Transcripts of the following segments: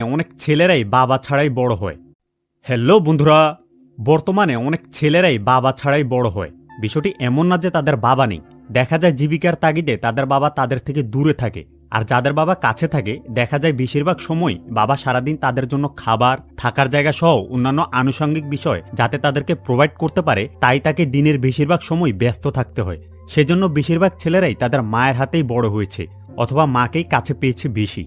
অনেক ছেলেরাই বাবা ছাড়াই বড় হয়। হ্যালো বন্ধুরা, বর্তমানে অনেক ছেলেরাই বাবা ছাড়াই বড় হয়। বিষয়টি এমন না যে তাদের বাবা নেই, দেখা যায় জীবিকার তাগিদে তাদের বাবা তাদের থেকে দূরে থাকে। আর যাদের বাবা কাছে থাকে দেখা যায় বেশিরভাগ সময় বাবা সারাদিন তাদের জন্য খাবার, থাকার জায়গা সহ অন্যান্য আনুষঙ্গিক বিষয় যাতে তাদেরকে প্রোভাইড করতে পারে, তাই তাকে দিনের বেশিরভাগ সময় ব্যস্ত থাকতে হয়। সেজন্য বেশিরভাগ ছেলেরাই তাদের মায়ের হাতেই বড় হয়েছে অথবা মাকেই কাছে পেয়েছে বেশি।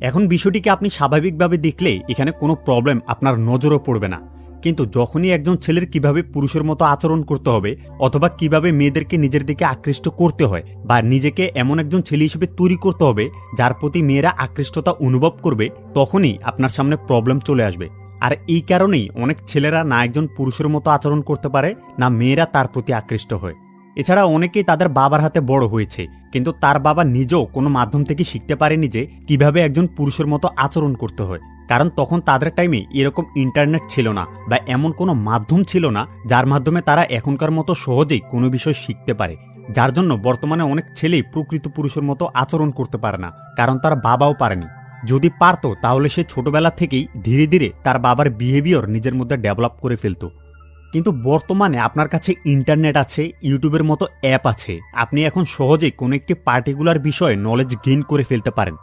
এখন বিষয়টিকে আপনি স্বাভাবিকভাবে দেখলে এখানে কোনো প্রবলেম আপনার নজরও পড়বে না। কিন্তু যখনই একজন ছেলের কিভাবে পুরুষের মতো আচরণ করতে হবে অথবা কিভাবে মেয়েদেরকে নিজের দিকে আকৃষ্ট করতে হয় বা নিজেকে এমন একজন ছেলে হিসেবে তৈরি করতে হবে যার প্রতি মেয়েরা আকৃষ্টতা অনুভব করবে, তখনই আপনার সামনে প্রবলেম চলে আসবে। আর এই কারণেই অনেক ছেলেরা না একজন পুরুষের মতো আচরণ করতে পারে, না মেয়েরা তার প্রতি আকৃষ্ট হয়। এছাড়া অনেকেই তাদের বাবার হাতে বড় হয়েছে, কিন্তু তার বাবা নিজেও কোনো মাধ্যম থেকে শিখতে পারেনি যে কিভাবে একজন পুরুষের মতো আচরণ করতে হয়। কারণ তখন তাদের টাইমে এরকম ইন্টারনেট ছিল না বা এমন কোনো মাধ্যম ছিল না যার মাধ্যমে তারা এখনকার মতো সহজেই কোনো বিষয় শিখতে পারে। যার জন্য বর্তমানে অনেক ছেলেই প্রকৃত পুরুষের মতো আচরণ করতে পারে না, কারণ তার বাবাও পারেনি। যদি পারত তাহলে সে ছোটবেলা থেকেই ধীরে ধীরে তার বাবার বিহেভিয়ার নিজের মধ্যে ডেভেলপ করে ফেলত। কিন্তু বর্তমানে আপনার কাছে ইন্টারনেট আছে, ইউটিউবের মতো অ্যাপ আছে, আপনি এখন সহজেই কোনো একটি পার্টিকুলার বিষয়ে নলেজ গেইন করে ফেলতে পারেন।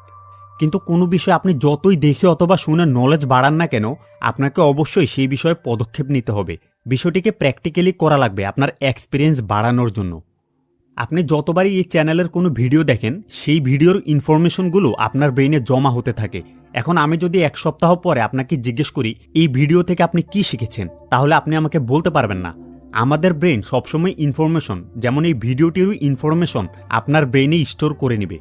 কিন্তু কোনো বিষয় আপনি যতই দেখে অথবা শুনে নলেজ বাড়ান না কেন, আপনাকে অবশ্যই সেই বিষয়ে পদক্ষেপ নিতে হবে। বিষয়টিকে প্র্যাকটিক্যালি করা লাগবে আপনার এক্সপিরিয়েন্স বাড়ানোর জন্য। আপনি যতবারই এই চ্যানেলের কোনো ভিডিও দেখেন, সেই ভিডিওর ইনফরমেশনগুলো আপনার ব্রেইনে জমা হতে থাকে। এখন আমি যদি এক সপ্তাহ পরে আপনাকে জিজ্ঞেস করি এই ভিডিও থেকে আপনি কি শিখেছেন, তাহলে আপনি আমাকে বলতে পারবেন না। আমাদের ব্রেইন সবসময় ইনফরমেশন, যেমন এই ভিডিওটিরও ইনফরমেশন আপনার ব্রেইনে স্টোর করে নেবে।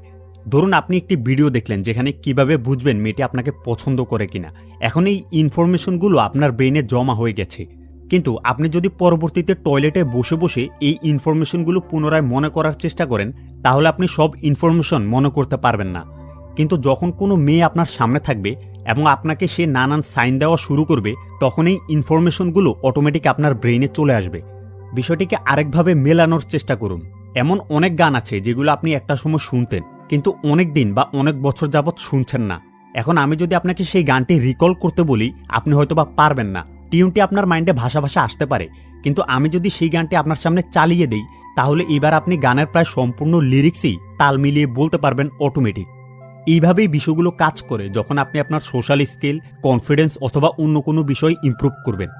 ধরুন আপনি একটি ভিডিও দেখলেন যেখানে কিভাবে বুঝবেন মেয়েটি আপনাকে পছন্দ করে কিনা, এখন এই ইনফরমেশনগুলো আপনার ব্রেইনে জমা হয়ে গেছে। কিন্তু আপনি যদি পরবর্তীতে টয়লেটে বসে বসে এই ইনফরমেশনগুলো পুনরায় মনে করার চেষ্টা করেন, তাহলে আপনি সব ইনফরমেশন মনে করতে পারবেন না। কিন্তু যখন কোনো মেয়ে আপনার সামনে থাকবে এবং আপনাকে সে নানান সাইন দেওয়া শুরু করবে, তখন এই ইনফরমেশনগুলো অটোমেটিক আপনার ব্রেইনে চলে আসবে। বিষয়টিকে আরেকভাবে মেলানোর চেষ্টা করুন। এমন অনেক গান আছে যেগুলো আপনি একটা সময় শুনতেন, কিন্তু অনেক দিন বা অনেক বছর যাবৎ শুনছেন না। এখন আমি যদি আপনাকে সেই গানটি রিকল করতে বলি, আপনি হয়তোবা পারবেন না। টিউনটি আপনার মাইন্ডে ভাষা ভাষা আসতে পারে, কিন্তু আমি যদি সেই গানটি আপনার সামনে চালিয়ে দেই, তাহলে এবার আপনি গানের প্রায় সম্পূর্ণ লিরিক্সই তাল মিলিয়ে বলতে পারবেন অটোমেটিক। এইভাবেই বিষয়গুলো কাজ করে যখন আপনি আপনার সোশ্যাল স্কিল, কনফিডেন্স অথবা অন্য কোনো বিষয় ইমপ্রুভ করবেন।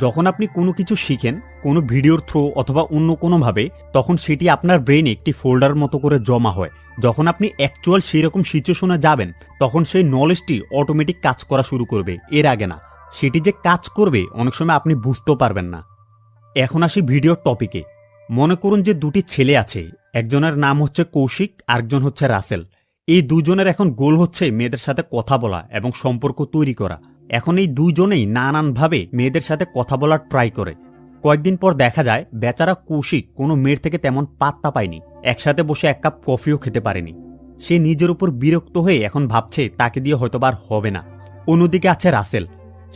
যখন আপনি কোনো কিছু শিখেন কোনো ভিডিওর থ্রু অথবা অন্য কোনোভাবে, তখন সেটি আপনার ব্রেইনে একটি ফোল্ডার মতো করে জমা হয়। যখন আপনি অ্যাকচুয়াল সেই রকম সিচুয়েশনে যাবেন, তখন সেই নলেজটি অটোমেটিক কাজ করা শুরু করবে, এর আগে না। সেটি যে কাজ করবে অনেক সময় আপনি বুঝতেও পারবেন না। এখন আসি ভিডিওর টপিকে। মনে করুন যে দুটি ছেলে আছে, একজনের নাম হচ্ছে কৌশিক, আরেকজন হচ্ছে রাসেল। এই দুজনের এখন গোল হচ্ছে মেয়েদের সাথে কথা বলা এবং সম্পর্ক তৈরি করা। এখন এই দুইজনেই নানানভাবে মেয়েদের সাথে কথা বলার ট্রাই করে। কয়েকদিন পর দেখা যায় বেচারা কৌশিক কোনো মেয়ের থেকে তেমন পাত্তা পায়নি, একসাথে বসে এক কাপ কফিও খেতে পারেনি। সে নিজের উপর বিরক্ত হয়ে এখন ভাবছে তাকে দিয়ে হয়তোবার হবে না। অন্যদিকে আছে রাসেল।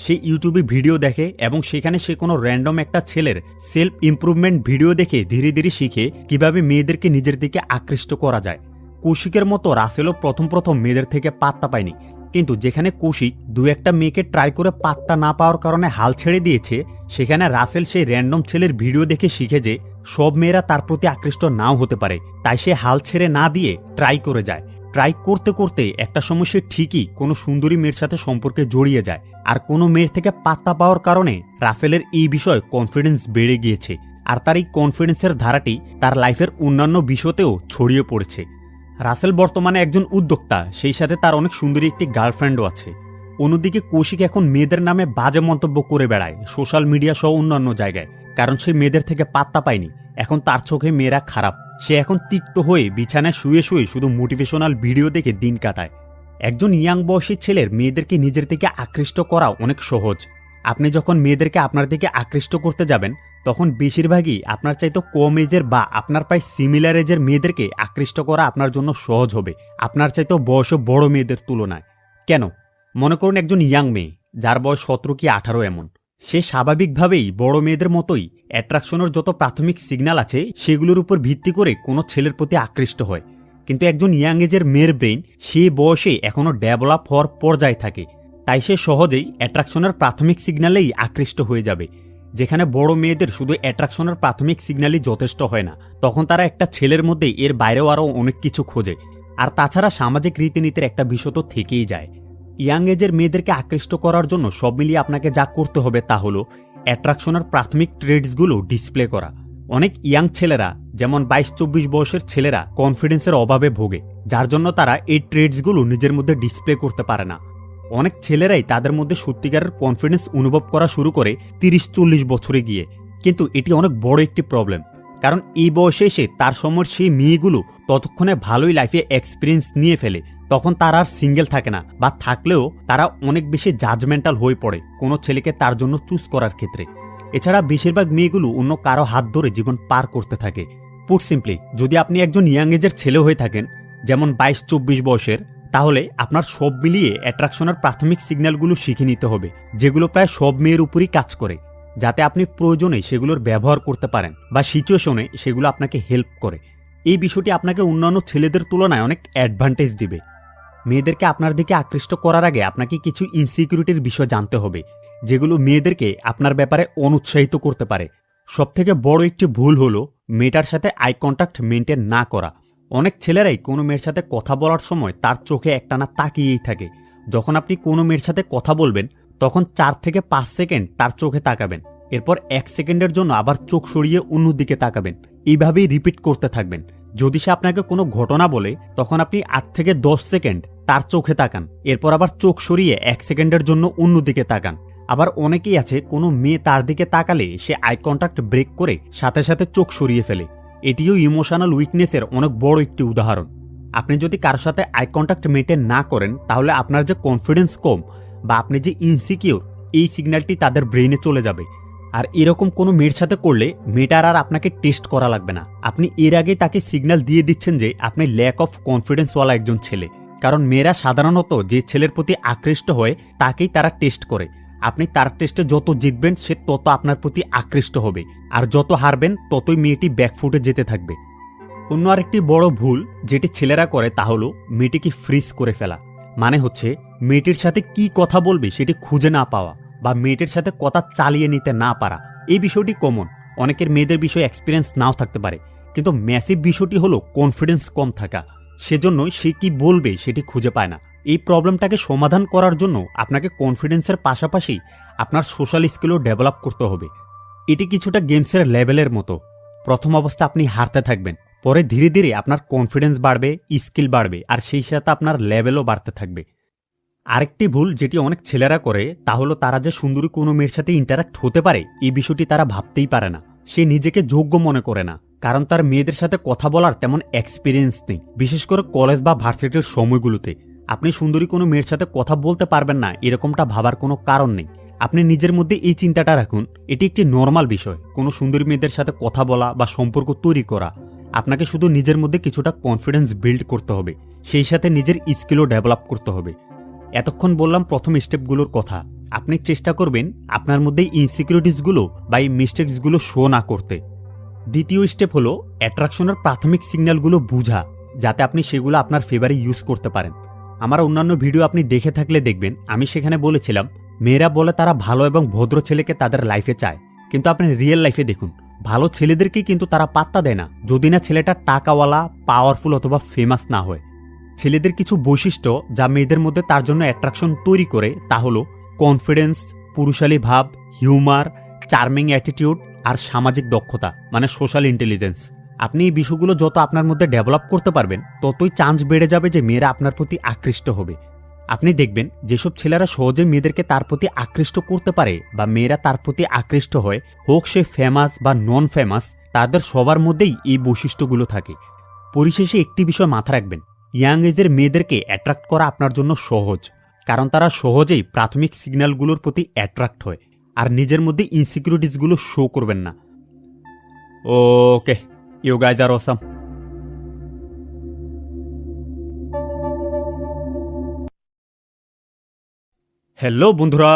সে ইউটিউবে ভিডিও দেখে এবং সেখানে সে কোনো র্যান্ডম একটা ছেলের সেলফ ইমপ্রুভমেন্ট ভিডিও দেখে ধীরে ধীরে শিখে কিভাবে মেয়েদেরকে নিজের দিকে আকৃষ্ট করা যায়। কৌশিকের মতো রাসেলও প্রথম মেয়েদের থেকে পাত্তা পায়নি, কিন্তু যেখানে কৌশিক দু একটা মেয়েকে ট্রাই করে পাত্তা না পাওয়ার কারণে হাল ছেড়ে দিয়েছে, সেখানে রাসেল সেই র্যান্ডম ছেলের ভিডিও দেখে শিখে যে সব মেয়েরা তার প্রতি আকৃষ্ট নাও হতে পারে, তাই সে হাল ছেড়ে না দিয়ে ট্রাই করে যায়। ট্রাই করতে করতে একটা সময় সে ঠিকই কোনো সুন্দরী মেয়ের সাথে সম্পর্কে জড়িয়ে যায়। আর কোনো মেয়ের থেকে পাত্তা পাওয়ার কারণে রাসেলের এই বিষয়ে কনফিডেন্স বেড়ে গিয়েছে, আর তার এই কনফিডেন্সের ধারাটি তার লাইফের অন্যান্য বিষয়তেও ছড়িয়ে পড়েছে। রাসেল বর্তমানে একজন উদ্যোক্তা, সেই সাথে তার অনেক সুন্দরী একটি গার্লফ্রেন্ডও আছে। অন্যদিকে কৌশিক এখন মেয়েদের নামে বাজে মন্তব্য করে বেড়ায় সোশ্যাল মিডিয়া সহ অন্যান্য জায়গায়, কারণ সে মেয়েদের থেকে পাত্তা পায়নি। এখন তার চোখে মেয়েরা খারাপ। সে এখন তিক্ত হয়ে বিছানায় শুয়ে শুয়ে শুধু মোটিভেশনাল ভিডিও দেখে দিন কাটায়। একজন ইয়াং বয়সী ছেলের মেয়েদেরকে নিজের দিকে আকৃষ্ট করা অনেক সহজ। আপনি যখন মেয়েদেরকে আপনার দিকে আকৃষ্ট করতে যাবেন, তখন বেশিরভাগই আপনার চাইতে কম এজের বা আপনার প্রায় সিমিলার এজের মেয়েদেরকে আকৃষ্ট করা আপনার জন্য সহজ হবে, আপনার চাইতেও বয়সও বড় মেয়েদের তুলনায়। কেন? মনে করুন একজন ইয়াং মেয়ে যার বয়স 17 কি 18, এমন সে স্বাভাবিকভাবেই বড় মেয়েদের মতোই অ্যাট্রাকশনের যত প্রাথমিক সিগন্যাল আছে সেগুলোর উপর ভিত্তি করে কোনো ছেলের প্রতি আকৃষ্ট হয়। কিন্তু একজন ইয়াং এজের মেয়ের ব্রেইন সে বয়সে এখনও ডেভেলপ হওয়ার পর্যায়ে থাকে। তাই সে সহজেই অ্যাট্রাকশনের প্রাথমিক সিগন্যালেই আকৃষ্ট হয়ে যাবে। যেখানে বড় মেয়েদের শুধু অ্যাট্রাকশনের প্রাথমিক সিগন্যালই যথেষ্ট হয় না, তখন তারা একটা ছেলের মধ্যে এর বাইরেও আরও অনেক কিছু খোঁজে। আর তাছাড়া সামাজিক রীতিনীতির একটা বিষয় তো থেকেই যায়। ইয়াং এজের মেয়েদেরকে আকৃষ্ট করার জন্য সব মিলিয়ে আপনাকে যা করতে হবে তা হলো অ্যাট্রাকশনের প্রাথমিক ট্রেডসগুলো ডিসপ্লে করা। অনেক ইয়াং ছেলেরা, যেমন 22-24 বয়সের ছেলেরা, কনফিডেন্সের অভাবে ভোগে, যার জন্য তারা এই ট্রেডসগুলো নিজের মধ্যে ডিসপ্লে করতে পারে না। অনেক ছেলেরাই তাদের মধ্যে সত্যিকারের কনফিডেন্স অনুভব করা শুরু করে 30-40 বছরে গিয়ে, কিন্তু এটি অনেক বড় একটি প্রবলেম। কারণ এই বয়সে এসে তার সময়ের সেই মেয়েগুলো ততক্ষণে ভালোই লাইফে এক্সপিরিয়েন্স নিয়ে ফেলে, তখন তারা আর সিঙ্গেল থাকে না, বা থাকলেও তারা অনেক বেশি জাজমেন্টাল হয়ে পড়ে কোনো ছেলেকে তার জন্য চুজ করার ক্ষেত্রে। এছাড়া বেশিরভাগ মেয়েগুলো অন্য কারো হাত ধরে জীবন পার করতে থাকে। পুট সিম্পলি, যদি আপনি একজন ইয়াং এজের ছেলে হয়ে থাকেন, যেমন 22-24 বয়সের, তাহলে আপনার সব মিলিয়ে অ্যাট্রাকশনের প্রাথমিক সিগন্যালগুলো শিখে নিতে হবে, যেগুলো প্রায় সব মেয়ের উপরই কাজ করে, যাতে আপনি প্রয়োজনে সেগুলোর ব্যবহার করতে পারেন বা সিচুয়েশনে সেগুলো আপনাকে হেল্প করে। এই বিষয়টি আপনাকে অন্যান্য ছেলেদের তুলনায় অনেক অ্যাডভান্টেজ দিবে। মেয়েদেরকে আপনার দিকে আকৃষ্ট করার আগে আপনাকে কিছু ইনসিকিউরিটির বিষয় জানতে হবে, যেগুলো মেয়েদেরকে আপনার ব্যাপারে অনুৎসাহিত করতে পারে। সবথেকে বড় একটি ভুল হলো মেয়েটার সাথে আই কন্ট্যাক্ট মেনটেন না করা। অনেক ছেলেরাই কোনো মেয়ের সাথে কথা বলার সময় তার চোখে একটানা তাকিয়েই থাকে। যখন আপনি কোনো মেয়ের সাথে কথা বলবেন, তখন 4 থেকে 5 সেকেন্ড তার চোখে তাকাবেন, এরপর 1 সেকেন্ডের জন্য আবার চোখ সরিয়ে অন্যদিকে তাকাবেন। এইভাবেই রিপিট করতে থাকবেন। যদি সে আপনাকে কোনো ঘটনা বলে, তখন আপনি 8 থেকে 10 সেকেন্ড তার চোখে তাকান, এরপর আবার চোখ সরিয়ে 1 সেকেন্ডের জন্য অন্যদিকে তাকান। আবার অনেকেই আছে, কোনো মেয়ে তার দিকে তাকালে সে আই কন্ট্যাক্ট ব্রেক করে সাথে সাথে চোখ সরিয়ে ফেলে। এটিও ইমোশনাল উইকনেসের অনেক বড় একটি উদাহরণ। আপনি যদি কারোর সাথে আই কন্ট্যাক্ট মেনটেন না করেন, তাহলে আপনার যে কনফিডেন্স কম বা আপনি যে ইনসিকিউর, এই সিগন্যালটি তাদের ব্রেইনে চলে যাবে। আর এরকম কোনো মেয়ের সাথে করলে মেয়েটার আর আপনাকে টেস্ট করা লাগবে না। আপনি এর আগে তাকে সিগন্যাল দিয়ে দিচ্ছেন যে আপনি ল্যাক অফ কনফিডেন্সওয়ালা একজন ছেলে। কারণ মেয়েরা সাধারণত যে ছেলের প্রতি আকৃষ্ট হয় তাকেই তারা টেস্ট করে। আপনি তার টেস্টে যত জিতবেন, সে তত আপনার প্রতি আকৃষ্ট হবে, আর যত হারবেন ততই মেয়েটি ব্যাকফুটে যেতে থাকবে। অন্য আরেকটি বড় ভুল যেটি ছেলেরা করে তা হলো মেয়েটিকে ফ্রিজ করে ফেলা। মানে হচ্ছে মেয়েটির সাথে কি কথা বলবে সেটি খুঁজে না পাওয়া, বা মেয়েটির সাথে কথা চালিয়ে নিতে না পারা। এই বিষয়টি কমন, অনেকের মেয়েদের বিষয়ে এক্সপিরিয়েন্স নাও থাকতে পারে, কিন্তু ম্যাসিভ বিষয়টি হলো কনফিডেন্স কম থাকা। সেজন্য সে কি বলবে সেটি খুঁজে পায় না। এই প্রবলেমটাকে সমাধান করার জন্য আপনাকে কনফিডেন্সের পাশাপাশি আপনার সোশ্যাল স্কিলও ডেভেলপ করতে হবে। এটি কিছুটা গেমসের লেভেলের মতো। প্রথম অবস্থা আপনি হারতে থাকবেন, পরে ধীরে ধীরে আপনার কনফিডেন্স বাড়বে, স্কিল বাড়বে, আর সেই সাথে আপনার লেভেলও বাড়তে থাকবে। আরেকটি ভুল যেটি অনেক ছেলেরা করে তা হলো তারা যে সুন্দরী কোনো মেয়ের সাথে ইন্টারাক্ট হতে পারে এই বিষয়টি তারা ভাবতেই পারে না। সে নিজেকে যোগ্য মনে করে না, কারণ তার মেয়েদের সাথে কথা বলার তেমন এক্সপিরিয়েন্স নেই, বিশেষ করে কলেজ বা ভার্সিটির সময়গুলোতে। আপনি সুন্দরী কোনো মেয়ের সাথে কথা বলতে পারবেন না এরকমটা ভাবার কোনো কারণ নেই। আপনি নিজের মধ্যে এই চিন্তাটা রাখুন, এটি একটি নর্মাল বিষয় কোনো সুন্দরী মেয়েদের সাথে কথা বলা বা সম্পর্ক তৈরি করা। আপনাকে শুধু নিজের মধ্যে কিছুটা কনফিডেন্স বিল্ড করতে হবে, সেই সাথে নিজের স্কিলও ডেভেলপ করতে হবে। এতক্ষণ বললাম প্রথম স্টেপগুলোর কথা। আপনি চেষ্টা করবেন আপনার মধ্যে ইনসিকিউরিটিসগুলো বা এই মিস্টেকসগুলো শো না করতে। দ্বিতীয় স্টেপ হলো অ্যাট্রাকশনের প্রাথমিক সিগন্যালগুলো বোঝা, যাতে আপনি সেগুলো আপনার ফেভারে ইউজ করতে পারেন। আমার অন্যান্য ভিডিও আপনি দেখে থাকলে দেখবেন আমি সেখানে বলেছিলাম মেয়েরা বলে তারা ভালো এবং ভদ্র ছেলেকে তাদের লাইফে চায়, কিন্তু আপনি রিয়েল লাইফে দেখুন ভালো ছেলেদেরকে কিন্তু তারা পাত্তা দেয় না, যদি না ছেলেটা টাকাওয়ালা, পাওয়ারফুল অথবা ফেমাস না হয়। ছেলেদের কিছু বৈশিষ্ট্য যা মেয়েদের মধ্যে তার জন্য অ্যাট্রাকশন তৈরি করে তা হলো কনফিডেন্স, পুরুষালী ভাব, হিউমার, চার্মিং অ্যাটিটিউড আর সামাজিক দক্ষতা মানে সোশ্যাল ইন্টেলিজেন্স। আপনি এই বিষয়গুলো যত আপনার মধ্যে ডেভেলপ করতে পারবেন, ততই চান্স বেড়ে যাবে যে মেয়েরা আপনার প্রতি আকৃষ্ট হবে। আপনি দেখবেন যেসব ছেলেরা সহজে মেয়েদেরকে তার প্রতি আকৃষ্ট করতে পারে বা মেয়েরা তার প্রতি আকৃষ্ট হয়, হোক সে ফেমাস বা নন ফেমাস, তাদের সবার মধ্যেই এই বৈশিষ্ট্যগুলো থাকে। পরিশেষে একটি বিষয় মাথা রাখবেন, ইয়াং এজের মেয়েদেরকে অ্যাট্রাক্ট করা আপনার জন্য সহজ, কারণ তারা সহজেই প্রাথমিক সিগন্যালগুলোর প্রতি অ্যাট্রাক্ট হয় আর নিজের মধ্যে ইনসিকিউরিটিসগুলো শো করবেন না। Okay, you guys are awesome. Hello বন্ধুরা,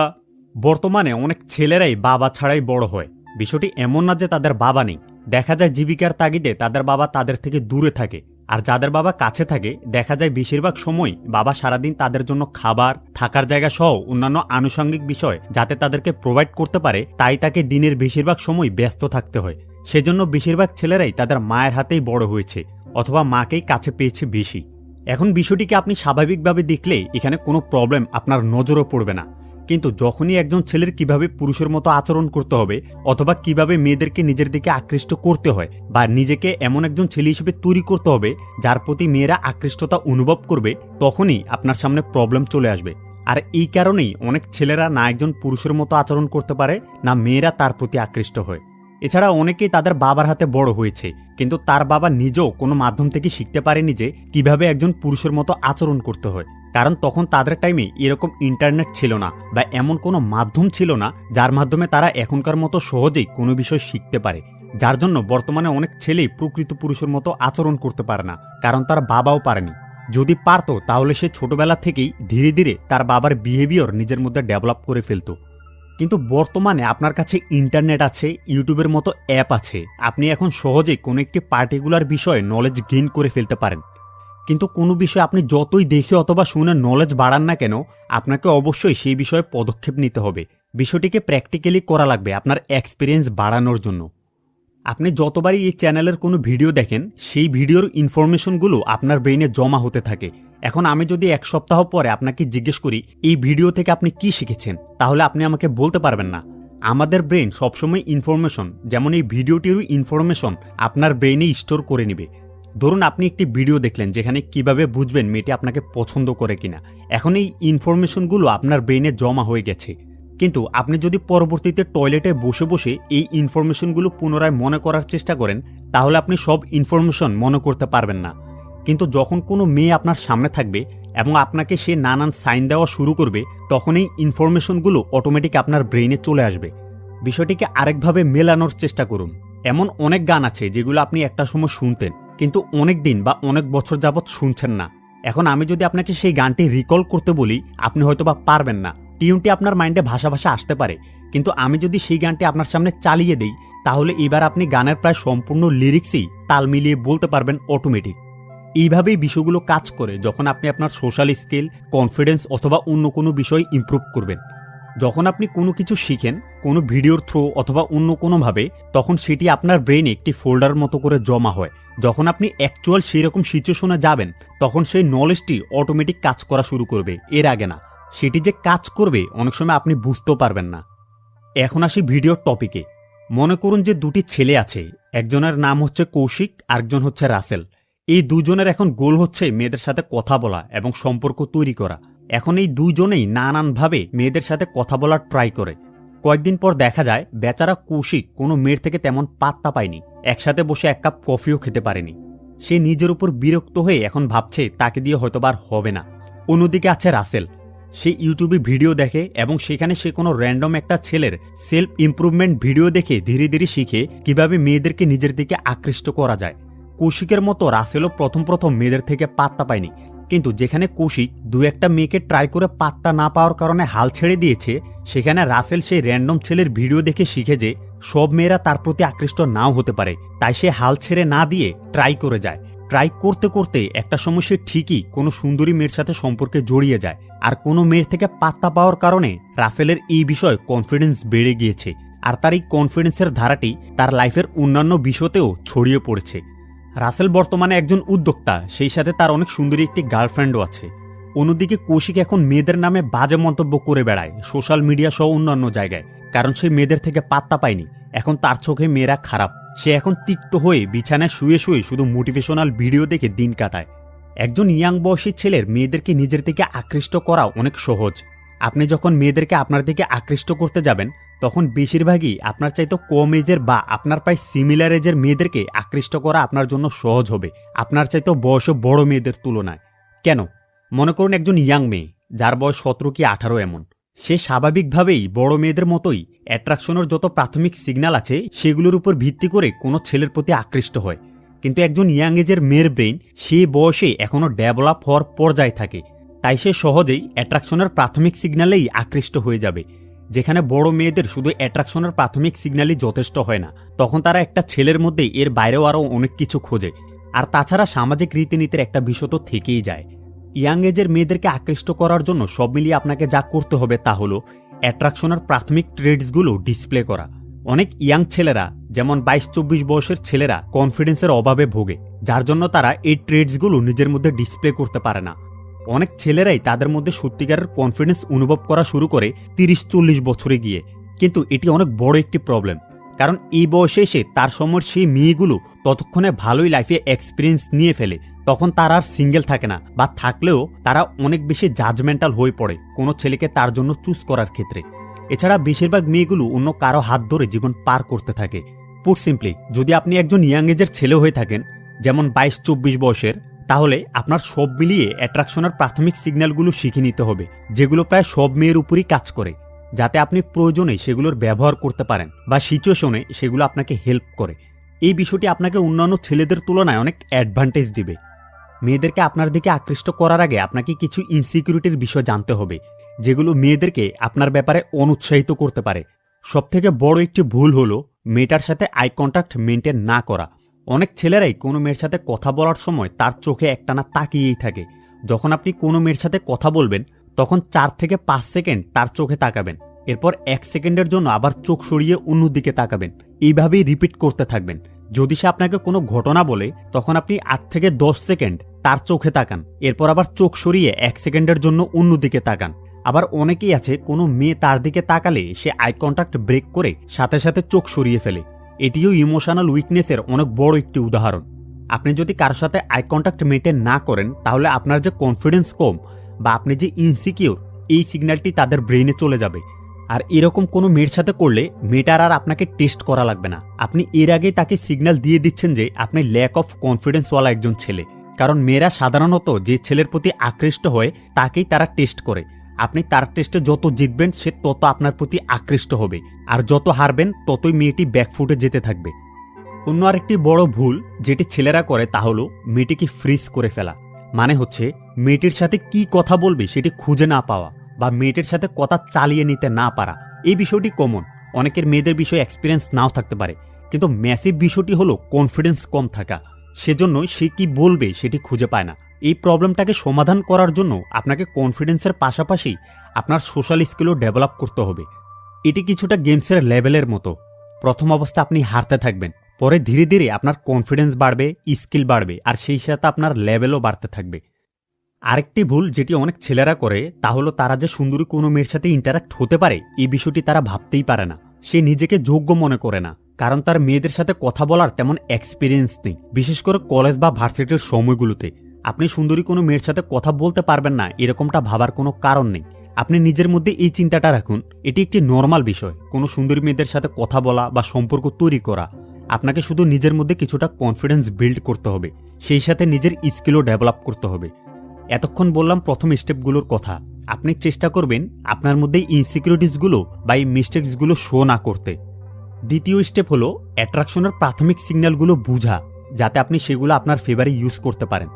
বর্তমানে অনেক ছেলেরাই বাবা ছাড়াই বড় হয়। বিষয়টি এমন না যে তাদের বাবা নেই, দেখা যায় জীবিকার তাগিদে তাদের বাবা তাদের থেকে দূরে থাকে, আর যাদের বাবা কাছে থাকে দেখা যায় বেশিরভাগ সময় বাবা সারাদিন তাদের জন্য খাবার, থাকার জায়গা সহ অন্যান্য আনুষঙ্গিক বিষয় যাতে তাদেরকে প্রোভাইড করতে পারে, তাই তাকে দিনের বেশিরভাগ সময় ব্যস্ত থাকতে হয়। সেজন্য বেশিরভাগ ছেলেরাই তাদের মায়ের হাতেই বড় হয়েছে অথবা মাকেই কাছে পেয়েছে বেশি। এখন বিষয়টিকে আপনি স্বাভাবিকভাবে দেখলে এখানে কোনো প্রবলেম আপনার নজরও পড়বে না। কিন্তু যখনই একজন ছেলের কিভাবে পুরুষের মতো আচরণ করতে হবে অথবা কিভাবে মেয়েদেরকে নিজের দিকে আকৃষ্ট করতে হয় বা নিজেকে এমন একজন ছেলে হিসেবে তৈরি করতে হবে যার প্রতি মেয়েরা আকৃষ্টতা অনুভব করবে, তখনই আপনার সামনে প্রবলেম চলে আসবে। আর এই কারণেই অনেক ছেলেরা না একজন পুরুষের মতো আচরণ করতে পারে, না মেয়েরা তার প্রতি আকৃষ্ট হয়। এছাড়া অনেকেই তাদের বাবার হাতে বড় হয়েছে, কিন্তু তার বাবা নিজেও কোনো মাধ্যম থেকে শিখতে পারেনি যে কিভাবে একজন পুরুষের মতো আচরণ করতে হয়। কারণ তখন তাদের টাইমে এরকম ইন্টারনেট ছিল না বা এমন কোনো মাধ্যম ছিল না যার মাধ্যমে তারা এখনকার মতো সহজেই কোনো বিষয় শিখতে পারে। যার জন্য বর্তমানে অনেক ছেলেই প্রকৃত পুরুষের মতো আচরণ করতে পারে না, কারণ তার বাবাও পারেনি। যদি পারত তাহলে সে ছোটবেলা থেকেই ধীরে ধীরে তার বাবার বিহেভিয়ার নিজের মধ্যে ডেভেলপ করে ফেলত। কিন্তু বর্তমানে আপনার কাছে ইন্টারনেট আছে, ইউটিউবের মতো অ্যাপ আছে, আপনি এখন সহজেই কোনো একটি পার্টিকুলার বিষয়ে নলেজ গেইন করে ফেলতে পারেন। কিন্তু কোনো বিষয়ে আপনি যতই দেখে অথবা শুনে নলেজ বাড়ান না কেন, আপনাকে অবশ্যই সেই বিষয়ে পদক্ষেপ নিতে হবে। বিষয়টিকে প্র্যাকটিক্যালি করা লাগবে আপনার এক্সপিরিয়েন্স বাড়ানোর জন্য। আপনি যতবারই এই চ্যানেলের কোনো ভিডিও দেখেন, সেই ভিডিওর ইনফরমেশনগুলো আপনার ব্রেইনে জমা হতে থাকে। এখন আমি যদি এক সপ্তাহ পরে আপনাকে জিজ্ঞেস করি এই ভিডিও থেকে আপনি কি শিখেছেন, তাহলে আপনি আমাকে বলতে পারবেন না। আমাদের ব্রেইন সবসময় ইনফরমেশন, যেমন এই ভিডিওটিরও ইনফরমেশন আপনার ব্রেইনে স্টোর করে নেবে। ধরুন আপনি একটি ভিডিও দেখলেন যেখানে কিভাবে বুঝবেন মেয়েটি আপনাকে পছন্দ করে কিনা, এখন এই ইনফরমেশনগুলো আপনার ব্রেইনে জমা হয়ে গেছে। কিন্তু আপনি যদি পরবর্তীতে টয়লেটে বসে বসে এই ইনফরমেশনগুলো পুনরায় মনে করার চেষ্টা করেন, তাহলে আপনি সব ইনফরমেশন মনে করতে পারবেন না। কিন্তু যখন কোনো মেয়ে আপনার সামনে থাকবে এবং আপনাকে সে নানান সাইন দেওয়া শুরু করবে, তখন এই ইনফরমেশনগুলো অটোমেটিক আপনার ব্রেইনে চলে আসবে। বিষয়টিকে আরেকভাবে মেলানোর চেষ্টা করুন। এমন অনেক গান আছে যেগুলো আপনি একটা সময় শুনতেন, কিন্তু অনেক দিন বা অনেক বছর যাবৎ শুনছেন না। এখন আমি যদি আপনাকে সেই গানটি রিকল করতে বলি, আপনি হয়তো বা পারবেন না, টিউনটি আপনার মাইন্ডে ভাষা ভাষা আসতে পারে। কিন্তু আমি যদি সেই গানটি আপনার সামনে চালিয়ে দেই, তাহলে এবার আপনি গানের প্রায় সম্পূর্ণ লিরিক্সই তাল মিলিয়ে বলতে পারবেন অটোমেটিক। এইভাবেই বিষয়গুলো কাজ করে যখন আপনি আপনার সোশ্যাল স্কিল, কনফিডেন্স অথবা অন্য কোনো বিষয় ইমপ্রুভ করবেন। যখন আপনি কোনো কিছু শিখেন কোনো ভিডিওর থ্রু অথবা অন্য কোনোভাবে, তখন সেটি আপনার ব্রেইনে একটি ফোল্ডার মতো করে জমা হয়। যখন আপনি অ্যাকচুয়াল সেই রকম সিচুয়েশনে যাবেন, তখন সেই নলেজটি অটোমেটিক কাজ করা শুরু করবে, এর আগে না। সেটি যে কাজ করবে অনেক সময় আপনি বুঝতেও পারবেন না। এখন আসি ভিডিওর টপিকে। মনে করুন যে দুটি ছেলে আছে, একজনের নাম হচ্ছে কৌশিক, আরেকজন হচ্ছে রাসেল। এই দুজনের এখন গোল হচ্ছে মেয়েদের সাথে কথা বলা এবং সম্পর্ক তৈরি করা। এখন এই দুজনেই নানানভাবে মেয়েদের সাথে কথা বলার ট্রাই করে। কয়েকদিন পর দেখা যায় বেচারা কৌশিক কোনো মেয়ের থেকে তেমন পাত্তা পায়নি, একসাথে বসে এক কাপ কফিও খেতে পারেনি। সে নিজের উপর বিরক্ত হয়ে এখন ভাবছে তাকে দিয়ে হয়তোবার হবে না। অন্যদিকে আছে রাসেল। সে ইউটিউবে ভিডিও দেখে এবং সেখানে সে কোনো র্যান্ডম একটা ছেলের সেলফ ইমপ্রুভমেন্ট ভিডিও দেখে ধীরে ধীরে শিখে কিভাবে মেয়েদেরকে নিজের দিকে আকৃষ্ট করা যায়। কৌশিকের মতো রাসেলও প্রথম প্রথম মেয়েদের থেকে পাত্তা পায়নি, কিন্তু যেখানে কৌশিক দু একটা মেয়েকে ট্রাই করে পাত্তা না পাওয়ার কারণে হাল ছেড়ে দিয়েছে, সেখানে রাসেল সেই র্যান্ডম ছেলের ভিডিও দেখে শিখে যে সব মেয়েরা তার প্রতি আকৃষ্ট নাও হতে পারে। তাই সে হাল ছেড়ে না দিয়ে ট্রাই করে যায়। ট্রাই করতে করতে একটা সময় সে ঠিকই কোনো সুন্দরী মেয়ের সাথে সম্পর্কে জড়িয়ে যায়। আর কোনো মেয়ের থেকে পাত্তা পাওয়ার কারণে রাসেলের এই বিষয়ে কনফিডেন্স বেড়ে গিয়েছে, আর তার এই কনফিডেন্সের ধারাটি তার লাইফের অন্যান্য বিষয়তেও ছড়িয়ে পড়েছে। রাসেল বর্তমানে একজন উদ্যোক্তা, সেই সাথে তার অনেক সুন্দরী একটি গার্লফ্রেন্ডও আছে। অন্যদিকে কৌশিক এখন মেয়েদের নামে বাজে মন্তব্য করে বেড়ায় সোশ্যাল মিডিয়া সহ অন্যান্য জায়গায়, কারণ সে মেয়েদের থেকে পাত্তা পায়নি। এখন তার চোখে মেয়েরা খারাপ। সে এখন তিক্ত হয়ে বিছানায় শুয়ে শুয়ে শুধু মোটিভেশনাল ভিডিও দেখে দিন কাটায়। একজন ইয়াং বয়সী ছেলের মেয়েদেরকে নিজের দিকে আকৃষ্ট করা অনেক সহজ। আপনি যখন মেয়েদেরকে আপনার দিকে আকৃষ্ট করতে যাবেন, তখন বেশিরভাগই আপনার চাইতে কম এজের বা আপনার প্রায় সিমিলার এজের মেয়েদেরকে আকৃষ্ট করা আপনার জন্য সহজ হবে, আপনার চাইতে বয়সে বড় মেয়েদের তুলনায়। কেন? মনে করুন একজন ইয়াং মেয়ে যার বয়স 17 কি 18 এমন, সে স্বাভাবিকভাবেই বড় মেয়েদের মতোই অ্যাট্রাকশনের যত প্রাথমিক সিগন্যাল আছে সেগুলোর উপর ভিত্তি করে কোনো ছেলের প্রতি আকৃষ্ট হয়। কিন্তু একজন ইয়াং এজের মেয়ের ব্রেইন সে বয়সে এখনও ডেভেলপ হওয়ার পর্যায়ে থাকে, তাই সে সহজেই অ্যাট্রাকশনের প্রাথমিক সিগন্যালেই আকৃষ্ট হয়ে যাবে। যেখানে বড় মেয়েদের শুধু অ্যাট্রাকশনের প্রাথমিক সিগন্যালই যথেষ্ট হয় না, তখন তারা একটা ছেলের মধ্যে এর বাইরেও আরও অনেক কিছু খোঁজে। আর তাছাড়া সামাজিক রীতিনীতির একটা বিষয় তো থেকেই যায়। ইয়াং এজের মেয়েদেরকে আকৃষ্ট করার জন্য সব মিলিয়ে আপনাকে যা করতে হবে তা হলো অ্যাট্রাকশনের প্রাথমিক ট্রেডসগুলো ডিসপ্লে করা। অনেক ইয়াং ছেলেরা, যেমন 22-24 বয়সের ছেলেরা কনফিডেন্সের অভাবে ভোগে, যার জন্য তারা এই ট্রেডসগুলো নিজের মধ্যে ডিসপ্লে করতে পারে না। অনেক ছেলেরাই তাদের মধ্যে সত্যিকারের কনফিডেন্স অনুভব করা শুরু করে 30-40 বছরে গিয়ে, কিন্তু এটি অনেক বড় একটি প্রবলেম। কারণ এই বয়সে এসে তার সময়ের সেই মেয়েগুলো ততক্ষণে ভালোই লাইফে এক্সপিরিয়েন্স নিয়ে ফেলে, তখন তারা আর সিঙ্গেল থাকে না, বা থাকলেও তারা অনেক বেশি জাজমেন্টাল হয়ে পড়ে কোনো ছেলেকে তার জন্য চুজ করার ক্ষেত্রে। এছাড়া বেশিরভাগ মেয়েগুলো অন্য কারো হাত ধরে জীবন পার করতে থাকে। পুট সিম্পলি, যদি আপনি একজন ইয়াং এজের ছেলে হয়ে থাকেন, যেমন 22-24 বয়সের, তাহলে আপনার সব মিলিয়ে অ্যাট্রাকশনের প্রাথমিক সিগন্যালগুলো শিখে নিতে হবে, যেগুলো প্রায় সব মেয়ের উপরই কাজ করে, যাতে আপনি প্রয়োজনে সেগুলোর ব্যবহার করতে পারেন বা সিচুয়েশনে সেগুলো আপনাকে হেল্প করে। এই বিষয়টি আপনাকে অন্যান্য ছেলেদের তুলনায় অনেক অ্যাডভান্টেজ দিবে। মেয়েদেরকে আপনার দিকে আকৃষ্ট করার আগে আপনাকে কিছু ইনসিকিউরিটির বিষয় জানতে হবে, যেগুলো মেয়েদেরকে আপনার ব্যাপারে অনুৎসাহিত করতে পারে। সবথেকে বড় একটি ভুল হলো মেয়েটার সাথে আই কন্ট্যাক্ট মেনটেন না করা। অনেক ছেলেরাই কোনো মেয়ের সাথে কথা বলার সময় তার চোখে একটানা তাকিয়েই থাকে। যখন আপনি কোনো মেয়ের সাথে কথা বলবেন, তখন 4 থেকে 5 সেকেন্ড তার চোখে তাকাবেন, এরপর 1 সেকেন্ডের জন্য আবার চোখ সরিয়ে অন্যদিকে তাকাবেন। এইভাবেই রিপিট করতে থাকবেন। যদি সে আপনাকে কোনো ঘটনা বলে, তখন আপনি 8 থেকে 10 সেকেন্ড তার চোখে তাকান, এরপর আবার চোখ সরিয়ে 1 সেকেন্ডের জন্য অন্যদিকে তাকান। আবার অনেকেই আছে, কোনো মেয়ে তার দিকে তাকালে সে আই কন্ট্যাক্ট ব্রেক করে সাথে সাথে চোখ সরিয়ে ফেলে। এটিও ইমোশনাল উইকনেসের অনেক বড় একটি উদাহরণ। আপনি যদি কারোর সাথে আই কন্ট্যাক্ট মেনটেন না করেন, তাহলে আপনার যে কনফিডেন্স কম বা আপনি যে ইনসিকিউর, এই সিগন্যালটি তাদের ব্রেইনে চলে যাবে। আর এরকম কোনো মেয়ের সাথে করলে মেয়েটার আর আপনাকে টেস্ট করা লাগবে না। আপনি এর আগেই তাকে সিগন্যাল দিয়ে দিচ্ছেন যে আপনি ল্যাক অফ কনফিডেন্সওয়ালা একজন ছেলে। কারণ মেয়েরা সাধারণত যে ছেলের প্রতি আকৃষ্ট হয় তাকেই তারা টেস্ট করে। আপনি তার টেস্টে যত জিতবেন, সে তত আপনার প্রতি আকৃষ্ট হবে, আর যত হারবেন ততই মেয়েটি ব্যাকফুটে যেতে থাকবে। অন্য আরেকটি বড় ভুল যেটি ছেলেরা করে তা হলো মেয়েটিকে ফ্রিজ করে ফেলা। মানে হচ্ছে মেয়েটির সাথে কি কথা বলবে সেটি খুঁজে না পাওয়া, বা মেয়েটির সাথে কথা চালিয়ে নিতে না পারা। এই বিষয়টি কমন, অনেকের মেয়েদের বিষয়ে এক্সপিরিয়েন্স নাও থাকতে পারে, কিন্তু ম্যাসিভ বিষয়টি হলো কনফিডেন্স কম থাকা। সেজন্য সে কি বলবে সেটি খুঁজে পায় না। এই প্রবলেমটাকে সমাধান করার জন্য আপনাকে কনফিডেন্সের পাশাপাশি আপনার সোশ্যাল স্কিলও ডেভেলপ করতে হবে। এটি কিছুটা গেমসের লেভেলের মতো। প্রথম অবস্থা আপনি হারতে থাকবেন, পরে ধীরে ধীরে আপনার কনফিডেন্স বাড়বে, স্কিল বাড়বে, আর সেই সাথে আপনার লেভেলও বাড়তে থাকবে। আরেকটি ভুল যেটি অনেক ছেলেরা করে তা হলো তারা যে সুন্দরী কোনো মেয়ের সাথে ইন্টারাক্ট হতে পারে এই বিষয়টি তারা ভাবতেই পারে না। সে নিজেকে যোগ্য মনে করে না, কারণ তার মেয়েদের সাথে কথা বলার তেমন এক্সপিরিয়েন্স নেই, বিশেষ করে কলেজ বা ভার্সিটির সময়গুলোতে। আপনি সুন্দরী কোনো মেয়ের সাথে কথা বলতে পারবেন না এরকমটা ভাবার কোনো কারণ নেই। আপনি নিজের মধ্যে এই চিন্তাটা রাখুন, এটি একটি নর্মাল বিষয় কোনো সুন্দরী মেয়েদের সাথে কথা বলা বা সম্পর্ক তৈরি করা। আপনাকে শুধু নিজের মধ্যে কিছুটা কনফিডেন্স বিল্ড করতে হবে, সেই সাথে নিজের স্কিলও ডেভেলপ করতে হবে। এতক্ষণ বললাম প্রথম স্টেপগুলোর কথা। আপনি চেষ্টা করবেন আপনার মধ্যে ইনসিকিউরিটিসগুলো বা এই মিস্টেকসগুলো শো না করতে। দ্বিতীয় স্টেপ হলো অ্যাট্রাকশনের প্রাথমিক সিগন্যালগুলো বুঝা, যাতে আপনি সেগুলো আপনার ফেভারে ইউজ করতে পারেন।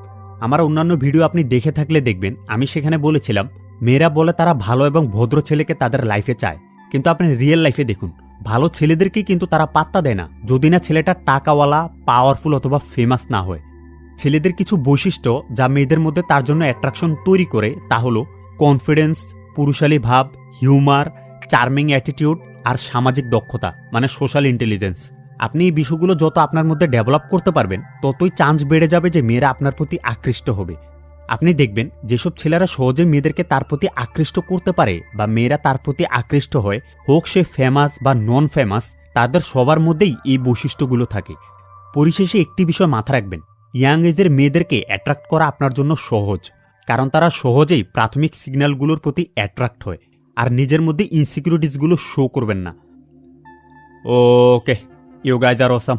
আমার অন্যান্য ভিডিও আপনি দেখে থাকলে দেখবেন আমি সেখানে বলেছিলাম মেয়েরা বলে তারা ভালো এবং ভদ্র ছেলেকে তাদের লাইফে চায়, কিন্তু আপনি রিয়েল লাইফে দেখুন ভালো ছেলেদেরকে কিন্তু তারা পাত্তা দেয় না, যদি না ছেলেটা টাকাওয়ালা, পাওয়ারফুল অথবা ফেমাস না হয়। ছেলেদের কিছু বৈশিষ্ট্য যা মেয়েদের মধ্যে তার জন্য অ্যাট্রাকশন তৈরি করে তা হলো কনফিডেন্স, পুরুষালী ভাব, হিউমার, চার্মিং অ্যাটিটিউড আর সামাজিক দক্ষতা মানে সোশ্যাল ইন্টেলিজেন্স। আপনি এই বিষয়গুলো যত আপনার মধ্যে ডেভেলপ করতে পারবেন, ততই চান্স বেড়ে যাবে যে মেয়েরা আপনার প্রতি আকৃষ্ট হবে। আপনি দেখবেন যেসব ছেলেরা সহজে মেয়েদেরকে তার প্রতি আকৃষ্ট করতে পারে বা মেয়েরা তার প্রতি আকৃষ্ট হয়, হোক সে ফেমাস বা নন ফেমাস, তাদের সবার মধ্যেই এই বৈশিষ্ট্যগুলো থাকে। পরিশেষে একটি বিষয় মাথা রাখবেন, ইয়াং এজের মেয়েদেরকে অ্যাট্রাক্ট করা আপনার জন্য সহজ, কারণ তারা সহজেই প্রাথমিক সিগন্যালগুলোর প্রতি অ্যাট্রাক্ট হয় আর নিজের মধ্যে ইনসিকিউরিটিসগুলো শো করবেন না। Okay, you guys are awesome.